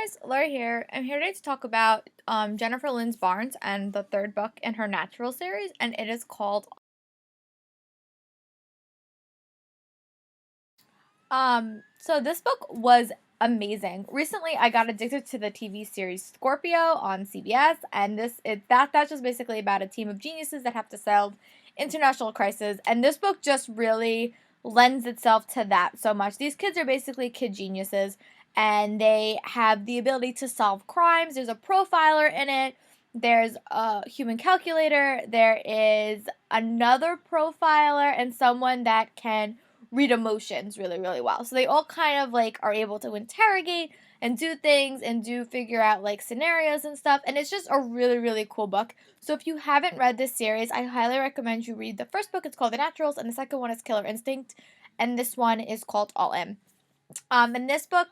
guys, Laura here. I'm here today to talk about Jennifer Lynn Barnes and the third book in her Natural series, and it is called so this book was amazing. Recently I got addicted to the TV series Scorpio on CBS, and that's just basically about a team of geniuses that have to solve international crisis, and this book just really lends itself to that so much. These kids are basically kid geniuses and they have the ability to solve crimes. There's a profiler in it. There's a human calculator. There is another profiler and someone that can read emotions really, really well. So they all kind of like are able to interrogate and do things and do figure out like scenarios and stuff. And it's just a really, really cool book. So if you haven't read this series, I highly recommend you read the first book. It's called The Naturals, and the second one is Killer Instinct, and this one is called All In. And this book,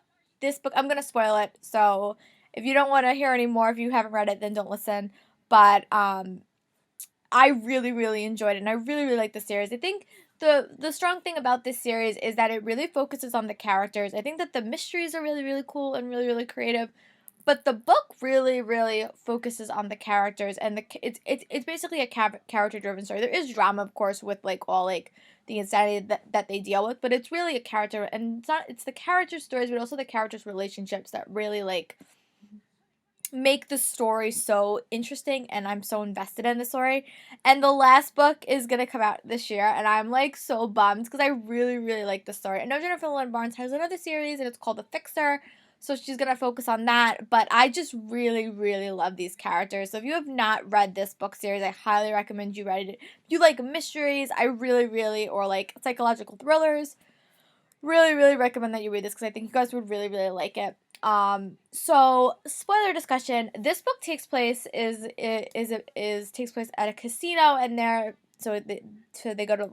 I'm gonna spoil it. So if you don't want to hear any more, if you haven't read it, then don't listen. But I really, really enjoyed it, and I really, really like the series. I think the strong thing about this series is that it really focuses on the characters. I think that the mysteries are really, really cool and really, really creative, but the book really, really focuses on the characters, and it's basically a character driven story. There is drama, of course, with like all like the insanity that they deal with, but it's really a character, and it's the character stories, but also the characters' relationships that really like make the story so interesting, and I'm so invested in the story. And the last book is gonna come out this year, and I'm like so bummed because I really, really like the story. I know Jennifer Lynn Barnes has another series and it's called The Fixer, so she's gonna focus on that, but I just really, really love these characters. So if you have not read this book series, I highly recommend you read it. If you like mysteries, I really, really, or like psychological thrillers, really, really recommend that you read this because I think you guys would really, really like it. So spoiler discussion. This book takes place takes place at a casino, and they go to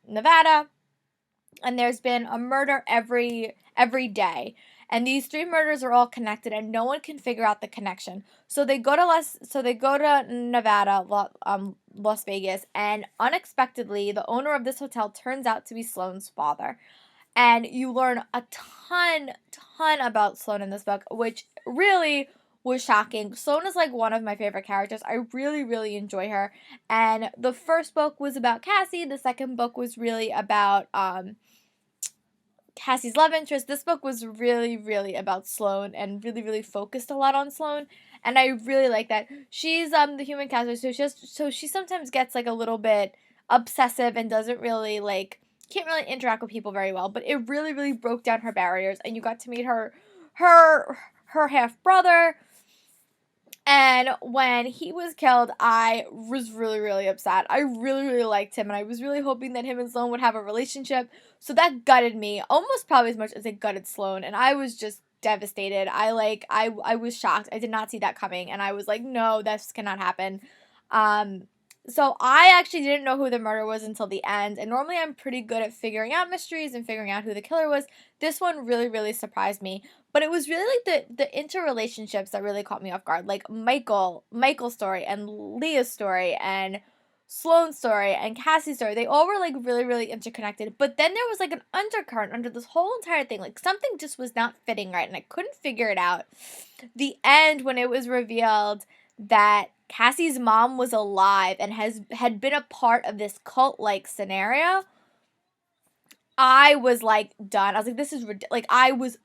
Nevada, and there's been a murder every day. And these three murders are all connected, and no one can figure out the connection. So they go to Nevada, Las Vegas, and unexpectedly, the owner of this hotel turns out to be Sloane's father. And you learn a ton about Sloane in this book, which really was shocking. Sloane is like one of my favorite characters. I really, really enjoy her. And the first book was about Cassie. The second book was really about Cassie's love interest. This book was really, really about Sloane and really, really focused a lot on Sloane. And I really like that. She's the human calculator, so she sometimes gets like a little bit obsessive and doesn't really like can't really interact with people very well, but it really, really broke down her barriers, and you got to meet her half brother. And when he was killed, I was really, really upset. I really, really liked him, and I was really hoping that him and Sloane would have a relationship. So that gutted me almost probably as much as it gutted Sloane, and I was just devastated. I was shocked. I did not see that coming, and I was like, no, this cannot happen. Um, so I actually didn't know who the murderer was until the end, and normally I'm pretty good at figuring out mysteries and figuring out who the killer was. This one really, really surprised me. But it was really like the interrelationships that really caught me off guard. Like Michael's story and Leah's story and Sloane's story and Cassie's story. They all were like really, really interconnected. But then there was like an undercurrent under this whole entire thing. Like something just was not fitting right, and I couldn't figure it out. The end, when it was revealed that Cassie's mom was alive and had been a part of this cult like scenario, I was like done. I was like, this is like I was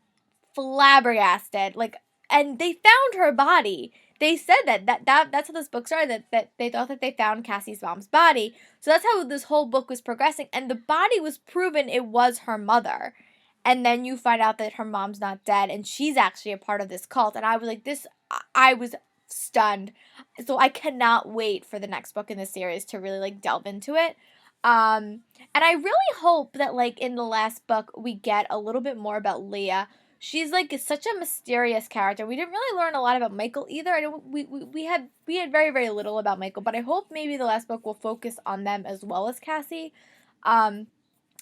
flabbergasted. Like, and they found her body. They said that's how this book started. That they thought that they found Cassie's mom's body. So that's how this whole book was progressing. And the body was proven it was her mother. And then you find out that her mom's not dead, and she's actually a part of this cult. And I was like, this. I was stunned. So I cannot wait for the next book in the series to really like delve into it. And I really hope that like in the last book we get a little bit more about Leah. She's like such a mysterious character. We didn't really learn a lot about Michael either. I don't we had very, very little about Michael, but I hope maybe the last book will focus on them as well as Cassie. Um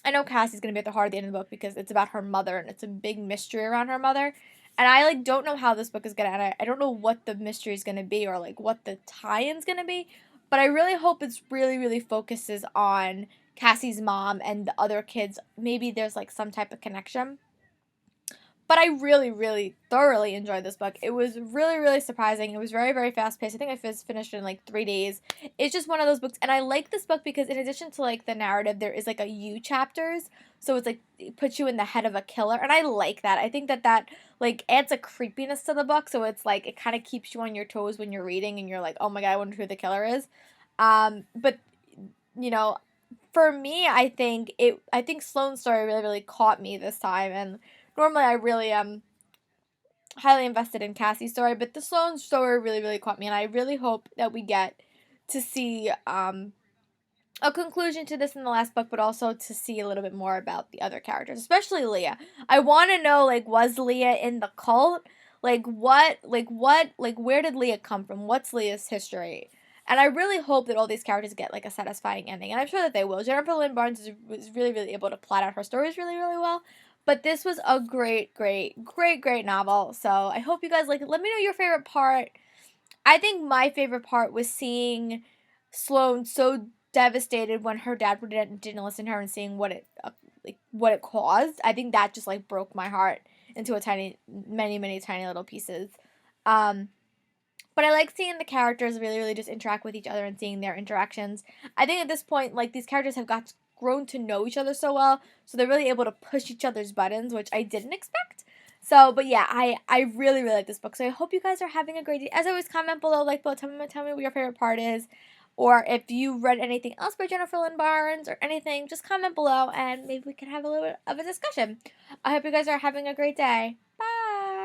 I know Cassie's gonna be at the heart of the end of the book because it's about her mother, and it's a big mystery around her mother. And I like don't know how this book is gonna end. I don't know what the mystery is gonna be or like what the tie-in's gonna be. But I really hope it's really, really focuses on Cassie's mom and the other kids. Maybe there's like some type of connection. But I really, really thoroughly enjoyed this book. It was really, really surprising. It was very, very fast paced. I think I finished it in like 3 days. It's just one of those books, and I like this book because in addition to like the narrative, there is like a you chapters. So it's like it puts you in the head of a killer, and I like that. I think that like adds a creepiness to the book. So it's like it kind of keeps you on your toes when you're reading, and you're like, oh my god, I wonder who the killer is. But you know, for me, I think Sloane's story really, really caught me this time, and normally I really am highly invested in Cassie's story, but the Sloane story really, really caught me, and I really hope that we get to see a conclusion to this in the last book, but also to see a little bit more about the other characters, especially Leah. I want to know, like, was Leah in the cult? Where did Leah come from? What's Leah's history? And I really hope that all these characters get, like, a satisfying ending, and I'm sure that they will. Jennifer Lynn Barnes was really, really able to plot out her stories really, really well. But this was a great, great, great, great novel. So I hope you guys like it. Let me know your favorite part. I think my favorite part was seeing Sloane so devastated when her dad didn't listen to her, and seeing what it caused. I think that just like broke my heart into a many tiny little pieces. Um, but I like seeing the characters really, really just interact with each other and seeing their interactions. I think at this point, like, these characters have grown to know each other so well, so they're really able to push each other's buttons, which I didn't expect. So, but yeah, I really, really like this book. So I hope you guys are having a great day. As always, comment below, like below, tell me what your favorite part is. Or if you read anything else by Jennifer Lynn Barnes or anything, just comment below and maybe we can have a little bit of a discussion. I hope you guys are having a great day. Bye!